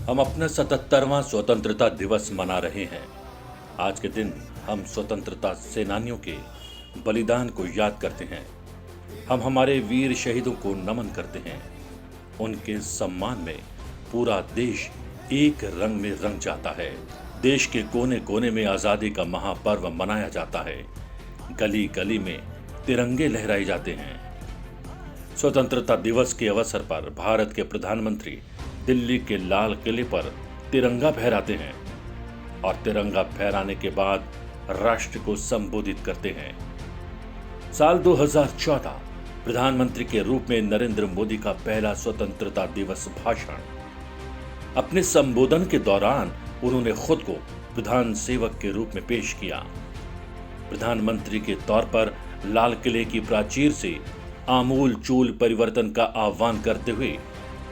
हम अपना 77वां स्वतंत्रता दिवस मना रहे हैं। आज के दिन हम स्वतंत्रता सेनानियों के बलिदान को याद करते हैं। हम हमारे वीर शहीदों को नमन करते हैं। उनके सम्मान में पूरा देश एक रंग में रंग जाता है। देश के कोने कोने में आजादी का महापर्व मनाया जाता है। गली गली में तिरंगे लहराए जाते हैं। स्वतंत्रता दिवस के अवसर पर भारत के प्रधानमंत्री दिल्ली के लाल किले पर तिरंगा फहराते हैं और तिरंगा फहराने के बाद राष्ट्र को संबोधित करते हैं। साल 2014 प्रधानमंत्री के रूप में नरेंद्र मोदी का पहला स्वतंत्रता दिवस भाषण। अपने संबोधन के दौरान उन्होंने खुद को प्रधान सेवक के रूप में पेश किया। प्रधानमंत्री के तौर पर लाल किले की प्राचीर से आमूल चूल परिवर्तन का आह्वान करते हुए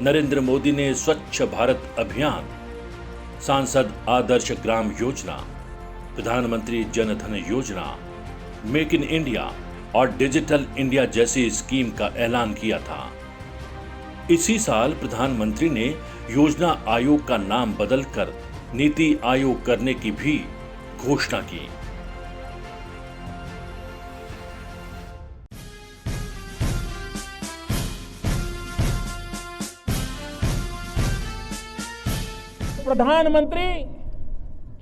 नरेंद्र मोदी ने स्वच्छ भारत अभियान, सांसद आदर्श ग्राम योजना, प्रधानमंत्री जन धन योजना, मेक इन इंडिया और डिजिटल इंडिया जैसी स्कीम का ऐलान किया था। इसी साल प्रधानमंत्री ने योजना आयोग का नाम बदलकर नीति आयोग करने की भी घोषणा की। प्रधानमंत्री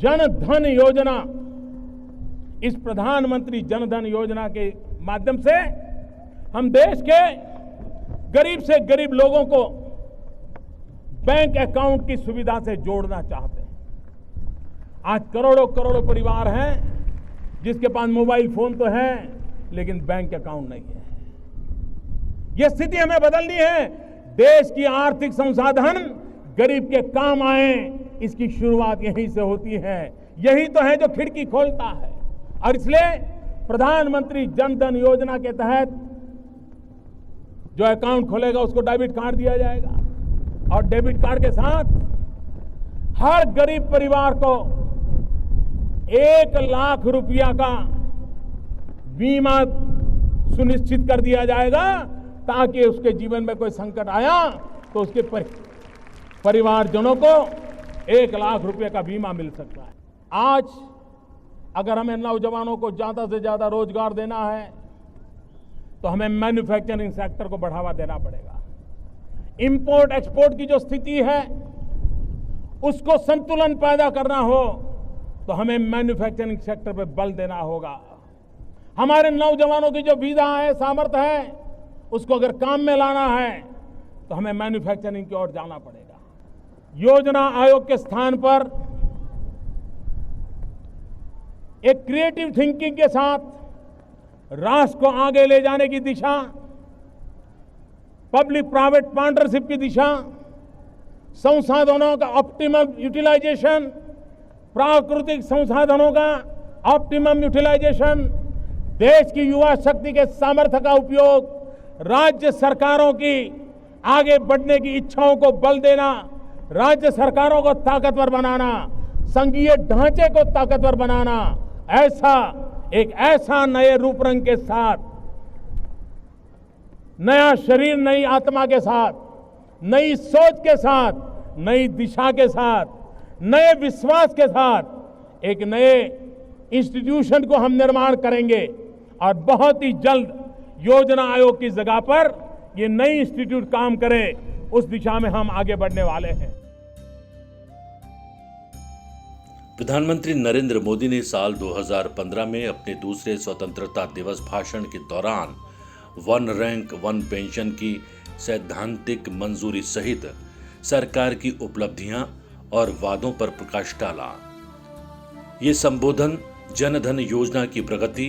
जन धन योजना, इस प्रधानमंत्री जन धन योजना के माध्यम से हम देश के गरीब से गरीब लोगों को बैंक अकाउंट की सुविधा से जोड़ना चाहते हैं। आज करोड़ों करोड़ों परिवार हैं जिसके पास मोबाइल फोन तो है लेकिन बैंक अकाउंट नहीं है। यह स्थिति हमें बदलनी है। देश की आर्थिक संसाधन गरीब के काम आए, इसकी शुरुआत यहीं से होती है। यही तो है जो खिड़की खोलता है। और इसलिए प्रधानमंत्री जन धन योजना के तहत जो अकाउंट खोलेगा उसको डेबिट कार्ड दिया जाएगा और डेबिट कार्ड के साथ हर गरीब परिवार को 1 लाख रुपया का बीमा सुनिश्चित कर दिया जाएगा ताकि उसके जीवन में कोई संकट आया तो उसके परिवारजनों को 1 लाख रुपए का बीमा मिल सकता है। आज अगर हमें नौजवानों को ज्यादा से ज्यादा रोजगार देना है तो हमें मैन्युफैक्चरिंग सेक्टर को बढ़ावा देना पड़ेगा। इंपोर्ट एक्सपोर्ट की जो स्थिति है उसको संतुलन पैदा करना हो तो हमें मैन्युफैक्चरिंग सेक्टर पर बल देना होगा। हमारे नौजवानों की जो विधा है, सामर्थ्य है, उसको अगर काम में लाना है तो हमें मैन्युफैक्चरिंग की ओर जाना पड़ेगा। योजना आयोग के स्थान पर एक क्रिएटिव थिंकिंग के साथ राष्ट्र को आगे ले जाने की दिशा, पब्लिक प्राइवेट पार्टनरशिप की दिशा, संसाधनों का ऑप्टिमम यूटिलाइजेशन, प्राकृतिक संसाधनों का ऑप्टिमम यूटिलाइजेशन, देश की युवा शक्ति के सामर्थ्य का उपयोग, राज्य सरकारों की आगे बढ़ने की इच्छाओं को बल देना, राज्य सरकारों को ताकतवर बनाना, संघीय ढांचे को ताकतवर बनाना, ऐसा नए रूप रंग के साथ, नया शरीर, नई आत्मा के साथ, नई सोच के साथ, नई दिशा के साथ, नए विश्वास के साथ एक नए इंस्टीट्यूशन को हम निर्माण करेंगे और बहुत ही जल्द योजना आयोग की जगह पर ये नई इंस्टीट्यूट काम करे, उस दिशा में हम आगे बढ़ने वाले हैं। प्रधानमंत्री नरेंद्र मोदी ने साल 2015 में अपने दूसरे स्वतंत्रता दिवस भाषण के दौरान 1 रैंक 1 पेंशन की सैद्धांतिक मंजूरी सहित सरकार की उपलब्धियां और वादों पर प्रकाश डाला। ये संबोधन जन धन योजना की प्रगति,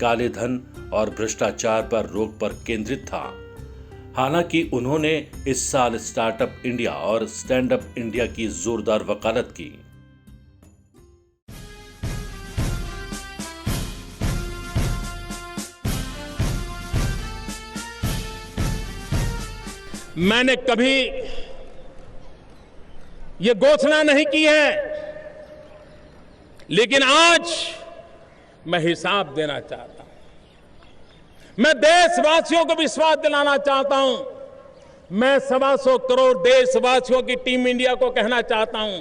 काले धन और भ्रष्टाचार पर रोक पर केंद्रित था। हालांकि उन्होंने इस साल स्टार्टअप इंडिया और स्टैंड अप इंडिया की जोरदार वकालत की। मैंने कभी ये घोषणा नहीं की है, लेकिन आज मैं हिसाब देना चाहता हूं। मैं देशवासियों को विश्वास दिलाना चाहता हूं मैं 125 करोड़ देशवासियों की टीम इंडिया को कहना चाहता हूं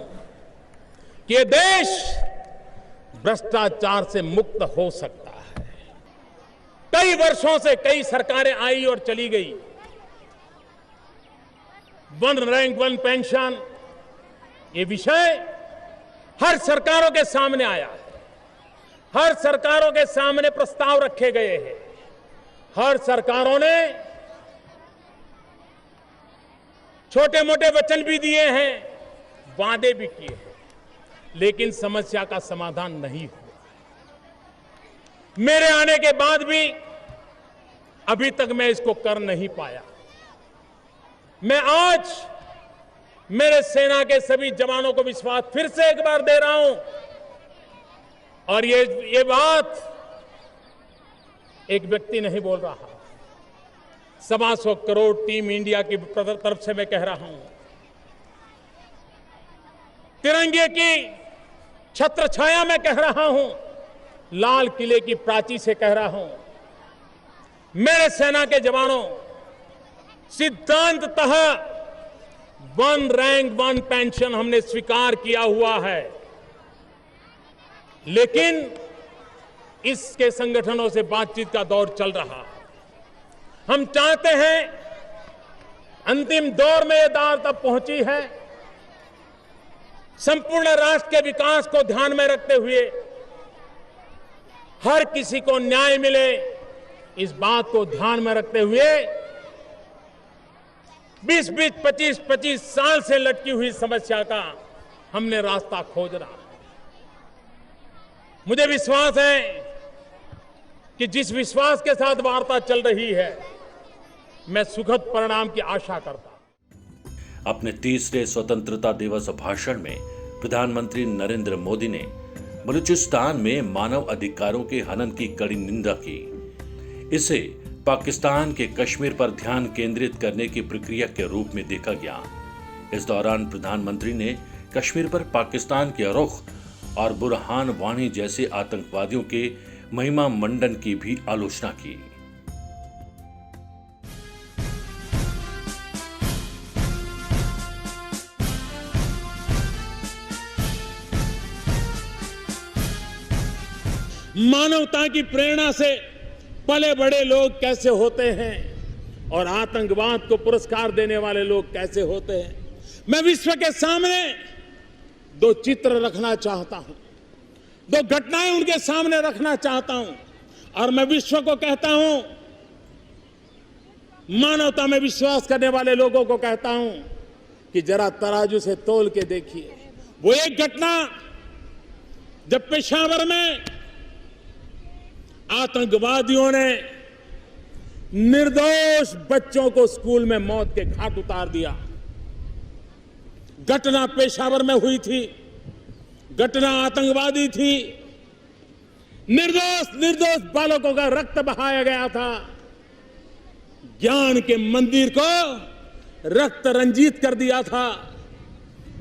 कि ये देश भ्रष्टाचार से मुक्त हो सकता है। कई वर्षों से कई सरकारें आई और चली गई। वन रैंक वन पेंशन, ये विषय हर सरकारों के सामने आया है। हर सरकारों के सामने प्रस्ताव रखे गए हैं। हर सरकारों ने छोटे मोटे वचन भी दिए हैं, वादे भी किए हैं, लेकिन समस्या का समाधान नहीं हुआ। मेरे आने के बाद भी अभी तक मैं इसको कर नहीं पाया। मैं आज मेरे सेना के सभी जवानों को विश्वास फिर से एक बार दे रहा हूं, और ये बात एक व्यक्ति नहीं बोल रहा, 125 करोड़ टीम इंडिया की तरफ से मैं कह रहा हूं। तिरंगे की छत्र छाया में कह रहा हूं, लाल किले की प्राची से कह रहा हूं। मेरे सेना के जवानों, सिद्धांततः वन रैंक वन पेंशन हमने स्वीकार किया हुआ है, लेकिन इसके संगठनों से बातचीत का दौर चल रहा है। हम चाहते हैं, अंतिम दौर में यह दाव तब पहुंची है, संपूर्ण राष्ट्र के विकास को ध्यान में रखते हुए हर किसी को न्याय मिले, इस बात को ध्यान में रखते हुए 20-20, 25-25 साल से लटकी हुई समस्या का हमने रास्ता खोजना है। मुझे विश्वास है कि जिस विश्वास के साथ वार्ता चल रही है, मैं सुखद परिणाम की आशा करता हूं। अपने तीसरे स्वतंत्रता दिवस भाषण में प्रधानमंत्री नरेंद्र मोदी ने बलूचिस्तान में मानव अधिकारों के हनन की कड़ी निंदा की। इसे पाकिस्तान के कश्मीर पर ध्यान केंद्रित करने की प्रक्रिया के रूप में देखा गया। इस दौरान प्रधानमंत्री ने कश्मीर पर पाकिस्तान के रुख और बुरहान वानी जैसे आतंकवादियों के महिमा मंडन की भी आलोचना की। मानवता की प्रेरणा से पले बड़े लोग कैसे होते हैं और आतंकवाद को पुरस्कार देने वाले लोग कैसे होते हैं, मैं विश्व के सामने दो चित्र रखना चाहता हूं, दो घटनाएं उनके सामने रखना चाहता हूं, और मैं विश्व को कहता हूं, मानवता में विश्वास करने वाले लोगों को कहता हूं कि जरा तराजू से तोल के देखिए। वो एक घटना जब पेशावर में आतंकवादियों ने निर्दोष बच्चों को स्कूल में मौत के घाट उतार दिया। घटना पेशावर में हुई थी, घटना आतंकवादी थी। निर्दोष बालकों का रक्त बहाया गया था। ज्ञान के मंदिर को रक्त रंजित कर दिया था।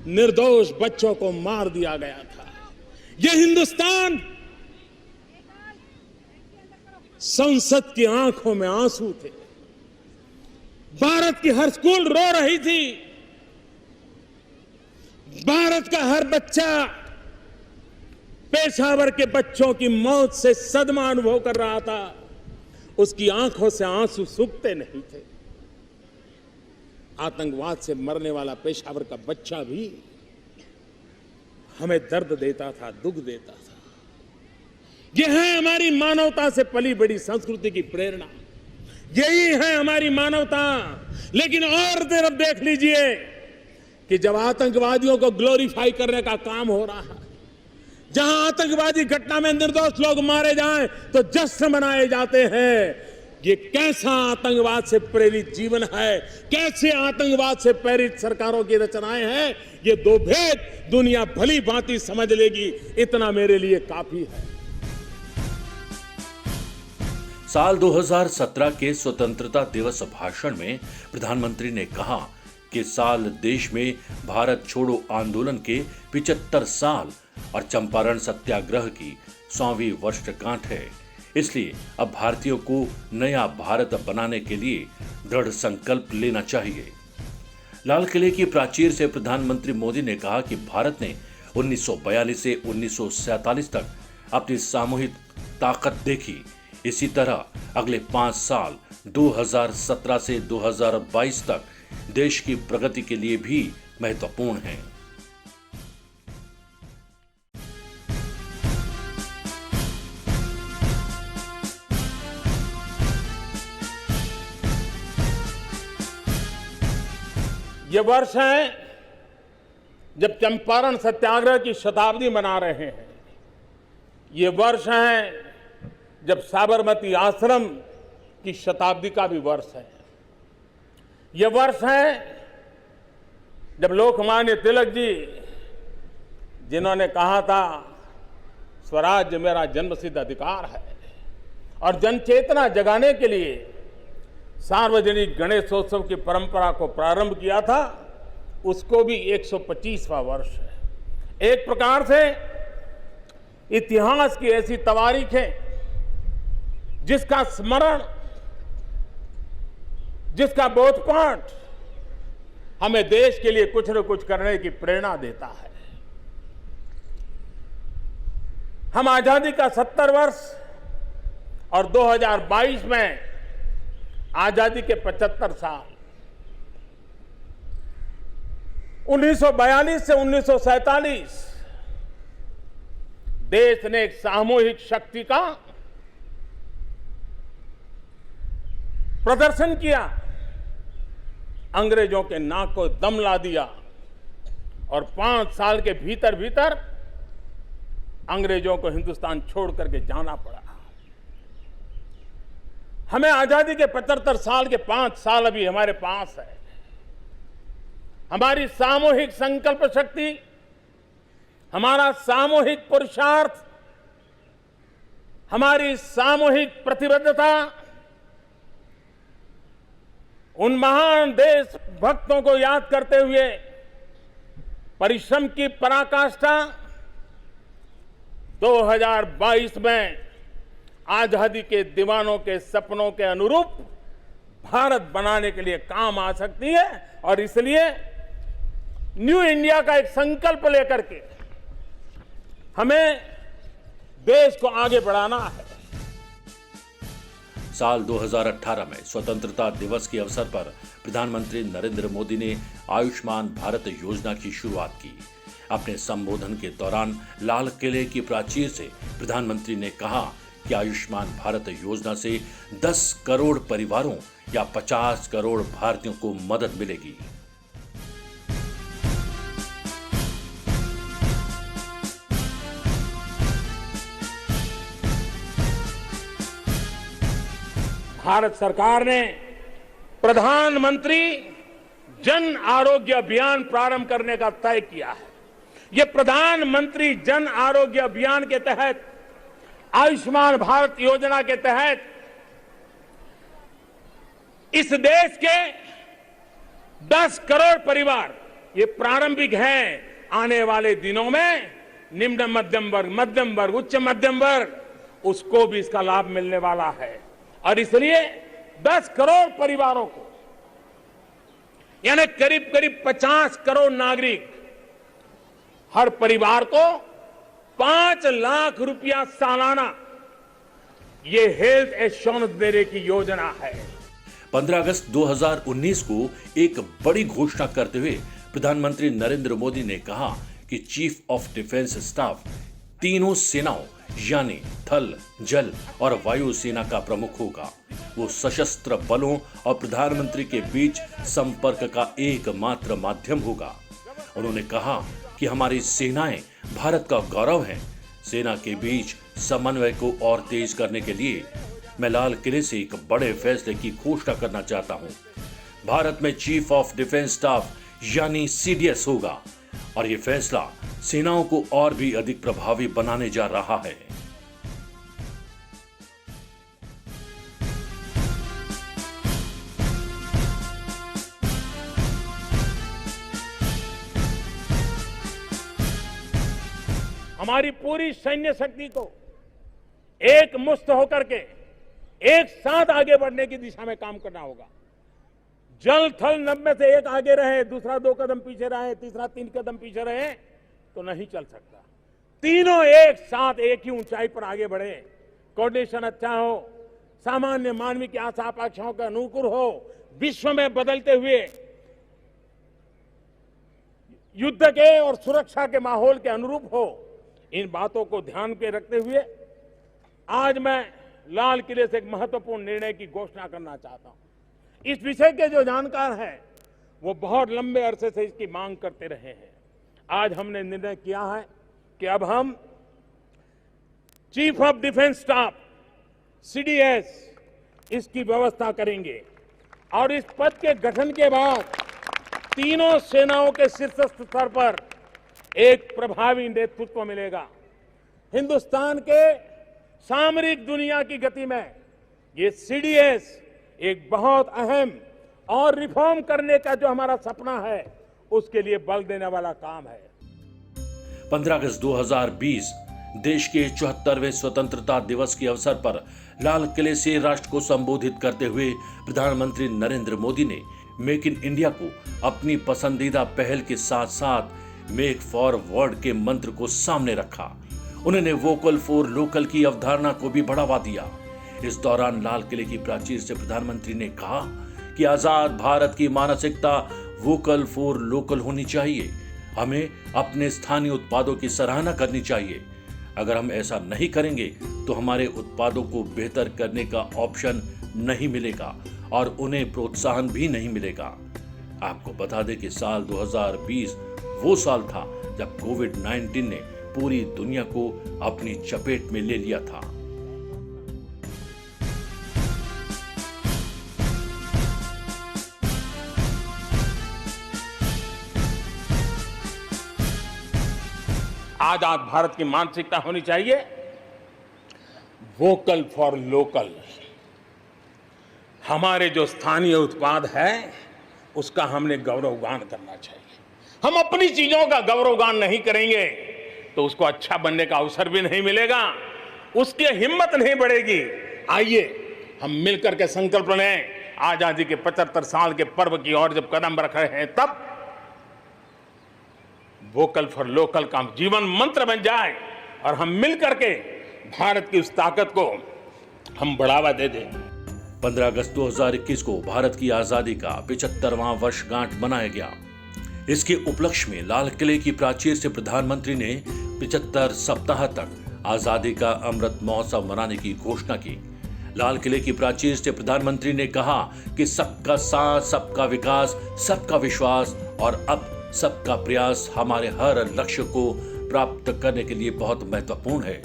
निर्दोष बच्चों को मार दिया गया था। यह हिंदुस्तान, संसद की आंखों में आंसू थे। भारत की हर स्कूल रो रही थी। भारत का हर बच्चा पेशावर के बच्चों की मौत से सदमा अनुभव कर रहा था। उसकी आंखों से आंसू सूखते नहीं थे। आतंकवाद से मरने वाला पेशावर का बच्चा भी हमें दर्द देता था, दुख देता था। यह है हमारी मानवता से पली बड़ी संस्कृति की प्रेरणा। यही है हमारी मानवता। लेकिन और तरफ देख लीजिए कि जब आतंकवादियों को ग्लोरीफाई करने का काम हो रहा है, जहां आतंकवादी घटना में निर्दोष लोग मारे जाएं तो जश्न मनाए जाते हैं। ये कैसा आतंकवाद से प्रेरित जीवन है, कैसे आतंकवाद से प्रेरित सरकारों की रचनाएं हैं, ये दो भेद दुनिया भली भांति समझ लेगी। इतना मेरे लिए काफी है। साल 2017 के स्वतंत्रता दिवस भाषण में प्रधानमंत्री ने कहा कि साल देश में भारत छोड़ो आंदोलन के 75 साल और चंपारण सत्याग्रह की 100वीं वर्षगांठ है। इसलिए अब भारतीयों को नया भारत बनाने के लिए दृढ़ संकल्प लेना चाहिए। लाल किले की प्राचीर से प्रधानमंत्री मोदी ने कहा कि भारत ने 1942 से 1947 तक अपनी सामूहिक ताकत देखी। इसी तरह अगले 5 साल 2017 से 2022 तक देश की प्रगति के लिए भी महत्वपूर्ण हैं। ये वर्ष है जब चंपारण सत्याग्रह की शताब्दी मना रहे हैं। ये वर्ष है जब साबरमती आश्रम की शताब्दी का भी वर्ष है। ये वर्ष है जब लोकमान्य तिलक जी, जिन्होंने कहा था स्वराज्य मेरा जन्मसिद्ध अधिकार है, और जनचेतना जगाने के लिए सार्वजनिक गणेशोत्सव की परंपरा को प्रारंभ किया था, उसको भी 125वां वर्ष है। एक प्रकार से इतिहास की ऐसी तवारीख है जिसका स्मरण, जिसका बोधपाठ हमें देश के लिए कुछ न कुछ करने की प्रेरणा देता है। हम आजादी का 70 वर्ष और 2022 में आजादी के 75 साल, 1942 से 1947 देश ने एक सामूहिक शक्ति का प्रदर्शन किया, अंग्रेजों के नाक को दम ला दिया, और 5 साल के भीतर भीतर अंग्रेजों को हिंदुस्तान छोड़ करके जाना पड़ा। हमें आजादी के 75 साल के 5 साल अभी हमारे पास है। हमारी सामूहिक संकल्प शक्ति, हमारा सामूहिक पुरुषार्थ, हमारी सामूहिक प्रतिबद्धता उन महान देश भक्तों को याद करते हुए परिश्रम की पराकाष्ठा 2022 में आजादी के दीवानों के सपनों के अनुरूप भारत बनाने के लिए काम आ सकती है। और इसलिए न्यू इंडिया का एक संकल्प लेकर के हमें देश को आगे बढ़ाना है। साल 2018 में स्वतंत्रता दिवस के अवसर पर प्रधानमंत्री नरेंद्र मोदी ने आयुष्मान भारत योजना की शुरुआत की। अपने संबोधन के दौरान लाल किले की प्राचीर से प्रधानमंत्री ने कहा कि आयुष्मान भारत योजना से 10 करोड़ परिवारों या 50 करोड़ भारतीयों को मदद मिलेगी। भारत सरकार ने प्रधानमंत्री जन आरोग्य अभियान प्रारंभ करने का तय किया है। यह प्रधानमंत्री जन आरोग्य अभियान के तहत, आयुष्मान भारत योजना के तहत इस देश के 10 करोड़ परिवार, ये प्रारंभिक है, आने वाले दिनों में निम्न मध्यम वर्ग, उच्च मध्यम वर्ग, उसको भी इसका लाभ मिलने वाला है। और इसलिए 10 करोड़ परिवारों को, यानी करीब करीब 50 करोड़ नागरिक, हर परिवार को 5 लाख रुपया सालाना ये हेल्थ एश्योरेंस देने की योजना है। 15 अगस्त 2019 को एक बड़ी घोषणा करते हुए प्रधानमंत्री नरेंद्र मोदी ने कहा कि चीफ ऑफ डिफेंस स्टाफ तीनों सेनाओं यानी थल, जल और वायु सेना का प्रमुख होगा। वो सशस्त्र बलों और प्रधानमंत्री के बीच संपर्क का एकमात्र माध्यम होगा। उन्होंने कहा कि हमारी सेनाएं भारत का गौरव हैं। सेना के बीच समन्वय को और तेज करने के लिए मैं लाल किले से एक बड़े फैसले की घोषणा करना चाहता हूं। भारत में चीफ ऑफ डिफेंस स्टाफ यानी सीडीएस होगा और यह फैसला सेनाओं को और भी अधिक प्रभावी बनाने जा रहा है। हमारी पूरी सैन्य शक्ति को एक मुस्त होकर के एक साथ आगे बढ़ने की दिशा में काम करना होगा। जल थल नभ में से एक आगे रहे, दूसरा 2 कदम पीछे रहे, तीसरा 3 कदम पीछे रहे तो नहीं चल सकता। तीनों एक साथ एक ही ऊंचाई पर आगे बढ़े, कोऑर्डिनेशन अच्छा हो, सामान्य मानवीय की आशा आकांक्षाओं का अनुकूल हो, विश्व में बदलते हुए युद्ध के और सुरक्षा के माहौल के अनुरूप हो। इन बातों को ध्यान में रखते हुए आज मैं लाल किले से एक महत्वपूर्ण निर्णय की घोषणा करना चाहता हूं। इस विषय के जो जानकार हैं वो बहुत लंबे अरसे से इसकी मांग करते रहे हैं। आज हमने निर्णय किया है कि अब हम chief of defence staff CDS इसकी व्यवस्था करेंगे और इस पद के गठन के बाद तीनों सेनाओं के शीर्षस्थ स्तर पर एक प्रभावी नेतृत्व मिलेगा। हिंदुस्तान के सामरिक दुनिया की गति में ये सीडीएस एक बहुत अहम और रिफॉर्म करने का जो हमारा सपना है उसके लिए बल देने वाला काम है। 15 अगस्त 2020 देश के 74वें स्वतंत्रता दिवस के अवसर पर लाल किले से राष्ट्र को संबोधित करते हुए प्रधानमंत्री नरेंद्र मोदी ने मेक इन इंडिया को अपनी पसंदीदा पहल के साथ साथ मेक फॉर वर्ल्ड के मंत्र को सामने रखा। उन्होंने वोकल फॉर लोकल की अवधारणा को भी बढ़ावा दिया। इस दौरान लाल किले की प्राचीर से प्रधानमंत्री ने कहा कि आजाद भारत की मानसिकता वोकल फॉर लोकल होनी चाहिए। हमें अपने स्थानीय उत्पादों की सराहना करनी चाहिए। अगर हम ऐसा नहीं करेंगे तो हमारे उत्पादों को बेहतर करने का ऑप्शन नहीं मिलेगा और उन्हें प्रोत्साहन भी नहीं मिलेगा। आपको बता दें कि साल 2020 वो साल था जब कोविड-19 ने पूरी दुनिया को अपनी चपेट में ले लिया था। आजाद भारत की मानसिकता होनी चाहिए वोकल फॉर लोकल। हमारे जो स्थानीय उत्पाद है उसका हमने गौरवगान करना चाहिए। हम अपनी चीजों का गौरवगान नहीं करेंगे तो उसको अच्छा बनने का अवसर भी नहीं मिलेगा, उसकी हिम्मत नहीं बढ़ेगी। आइए हम मिलकर के संकल्प लें, आजादी के 75 साल के पर्व की ओर जब कदम रख रहे हैं तब वोकल फॉर लोकल का जीवन मंत्र बन जाए और हम मिलकर के भारत की उस ताकत को हम बढ़ावा दे दें। 15 अगस्त 2021 को भारत की आजादी का 75वां वर्षगांठ मनाया गया। इसके उपलक्ष्य में लाल किले की प्राचीर से प्रधानमंत्री ने 75 सप्ताह तक आजादी का अमृत महोत्सव मनाने की घोषणा की। लाल किले की प्राचीर से प्रधानमंत्री ने कहा कि सबका साथ, सबका विकास, सबका विश्वास और अब सबका प्रयास हमारे हर लक्ष्य को प्राप्त करने के लिए बहुत महत्वपूर्ण है।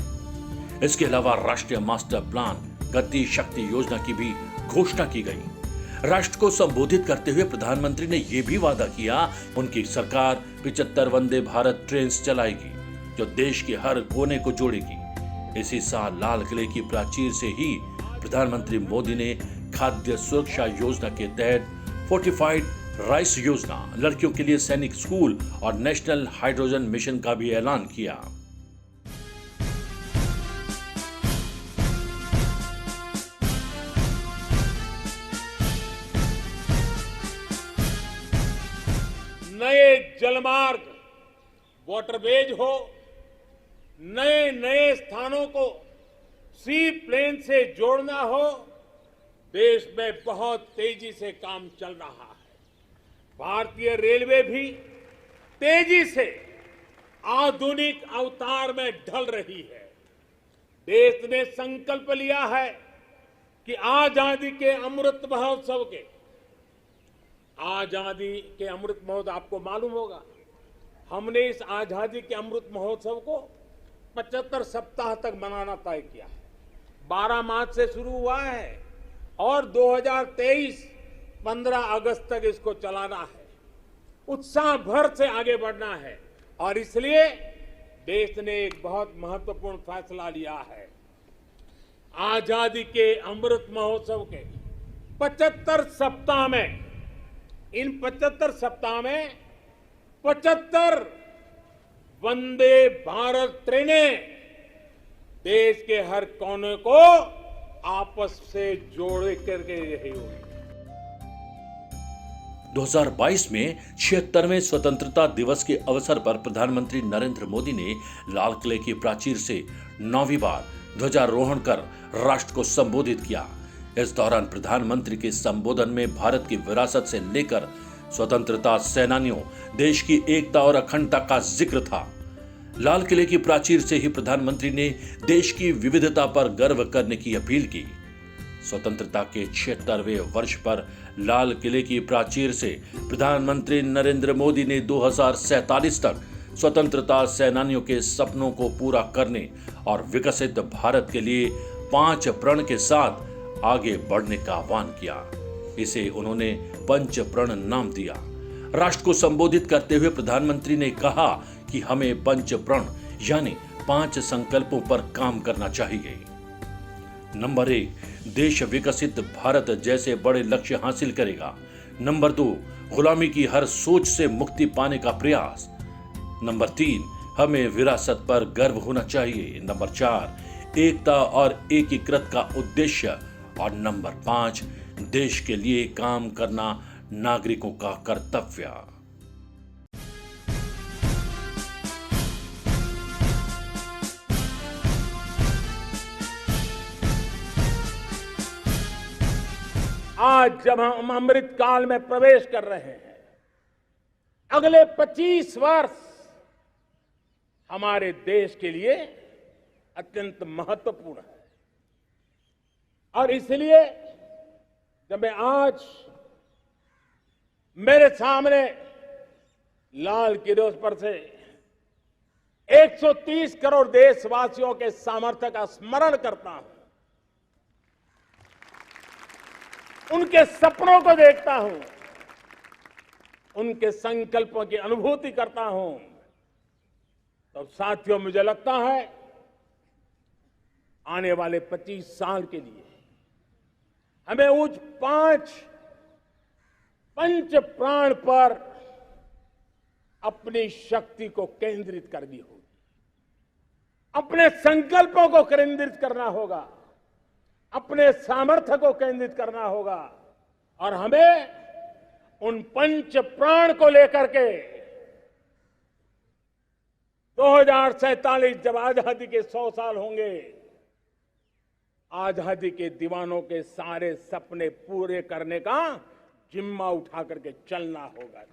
इसके अलावा राष्ट्रीय मास्टर प्लान गति शक्ति योजना की भी घोषणा की गई। राष्ट्र को संबोधित करते हुए प्रधानमंत्री ने यह भी वादा किया उनकी सरकार 75 वंदे भारत ट्रेन चलाएगी जो देश के हर कोने को जोड़ेगी। इसी साल लाल किले की प्राचीर से ही प्रधानमंत्री मोदी ने खाद्य सुरक्षा योजना के तहत फोर्टिफाइड राइस योजना, लड़कियों के लिए सैनिक स्कूल और नेशनल हाइड्रोजन मिशन का भी ऐलान किया। नए जलमार्ग, वाटरवेज हो, नए नए स्थानों को सी प्लेन से जोड़ना हो, देश में बहुत तेजी से काम चल रहा है। भारतीय रेलवे भी तेजी से आधुनिक अवतार में ढल रही है। देश ने संकल्प लिया है कि आजादी के अमृत महोत्सव आपको मालूम होगा, हमने इस आजादी के अमृत महोत्सव को 75 सप्ताह तक मनाना तय किया है। 12 मार्च से शुरू हुआ है और 2023 15 अगस्त तक इसको चलाना है। उत्साह भर से आगे बढ़ना है और इसलिए देश ने एक बहुत महत्वपूर्ण फैसला लिया है। आजादी के अमृत महोत्सव के 75 सप्ताह में, इन 75 सप्ताह में 75 वंदे भारत ट्रेनें देश के हर कोने को आपस से जोड़ करके रही होगी। 2022 में 76वें स्वतंत्रता दिवस के अवसर पर प्रधानमंत्री नरेंद्र मोदी ने लाल किले की प्राचीर से 9वीं बार ध्वजारोहण कर राष्ट्र को संबोधित किया। इस दौरान प्रधानमंत्री के संबोधन में भारत की विरासत से लेकर स्वतंत्रता सेनानियों, देश की एकता और अखंडता का जिक्र था। लाल किले की प्राचीर से ही प्रधानमंत्री ने देश की विविधता पर गर्व करने की अपील की। स्वतंत्रता के 76वें वर्ष पर लाल किले की प्राचीर से प्रधानमंत्री नरेंद्र मोदी ने 2047 तक स्वतंत्रता सेनानियों के सपनों को पूरा करने और विकसित भारत के लिए 5 प्रण के साथ आगे बढ़ने का आह्वान किया। इसे उन्होंने पंच प्रण नाम दिया। राष्ट्र को संबोधित करते हुए प्रधानमंत्री ने कहा कि हमें पंच प्रण यानी 5 संकल्पों पर काम करना चाहिए। नंबर 1, देश विकसित भारत जैसे बड़े लक्ष्य हासिल करेगा। नंबर 2, गुलामी की हर सोच से मुक्ति पाने का प्रयास। नंबर 3, हमें विरासत पर गर्व होना चाहिए। नंबर 4, एकता और एकीकृत का उद्देश्य। और नंबर 5, देश के लिए काम करना नागरिकों का कर्तव्य। आज जब हम अमृत काल में प्रवेश कर रहे हैं, अगले 25 वर्ष हमारे देश के लिए अत्यंत महत्वपूर्ण है। और इसलिए जब मैं आज मेरे सामने लाल किले पर से 130 करोड़ देशवासियों के सामर्थ्य का स्मरण करता हूं, उनके सपनों को देखता हूं, उनके संकल्पों की अनुभूति करता हूं, तो साथियों मुझे लगता है आने वाले 25 साल के लिए हमें उस 5 पंच प्राण पर अपनी शक्ति को केंद्रित करनी होगी, अपने संकल्पों को केंद्रित करना होगा, अपने सामर्थ्य को केंद्रित करना होगा और हमें उन पंच प्राण को लेकर के 2047 जब आजादी के 100 साल होंगे, आजादी के दीवानों के सारे सपने पूरे करने का जिम्मा उठा करके चलना होगा।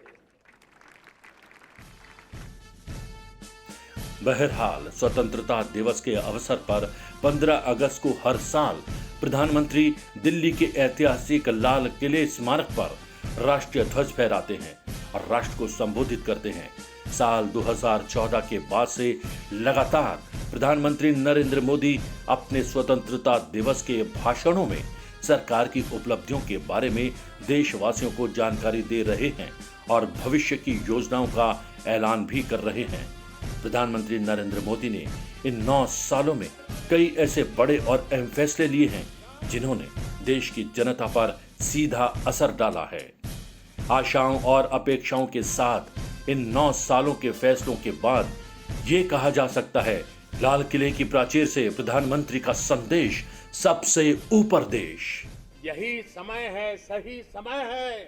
बहरहाल स्वतंत्रता दिवस के अवसर पर 15 अगस्त को हर साल प्रधानमंत्री दिल्ली के ऐतिहासिक लाल किले स्मारक पर राष्ट्रीय ध्वज फहराते हैं और राष्ट्र को संबोधित करते हैं। साल 2014 के बाद से लगातार प्रधानमंत्री नरेंद्र मोदी अपने स्वतंत्रता दिवस के भाषणों में सरकार की उपलब्धियों के बारे में देशवासियों को जानकारी दे रहे हैं और भविष्य की योजनाओं का ऐलान भी कर रहे हैं। प्रधानमंत्री नरेंद्र मोदी ने इन 9 सालों में कई ऐसे बड़े और अहम फैसले लिए हैं जिन्होंने देश की जनता पर सीधा असर डाला है। आशाओं और अपेक्षाओं के साथ इन 9 सालों के फैसलों के बाद ये कहा जा सकता है, लाल किले की प्राचीर से प्रधानमंत्री का संदेश सबसे ऊपर देश। यही समय है, सही समय है,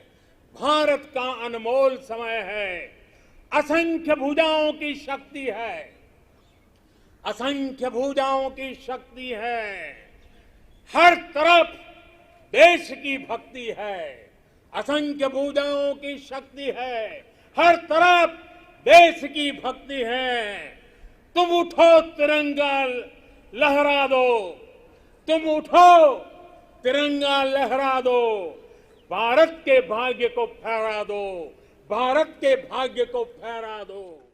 भारत का अनमोल समय है। असंख्य भुजाओं की शक्ति है, असंख्य भुजाओं की शक्ति है। हर तरफ देश की भक्ति है, असंख्य भुजाओं की शक्ति है, हर तरफ देश की भक्ति है। तुम उठो तिरंगा लहरा दो, तुम उठो तिरंगा लहरा दो, भारत के भाग्य को फहरा दो, भारत के भाग्य को फहरा दो।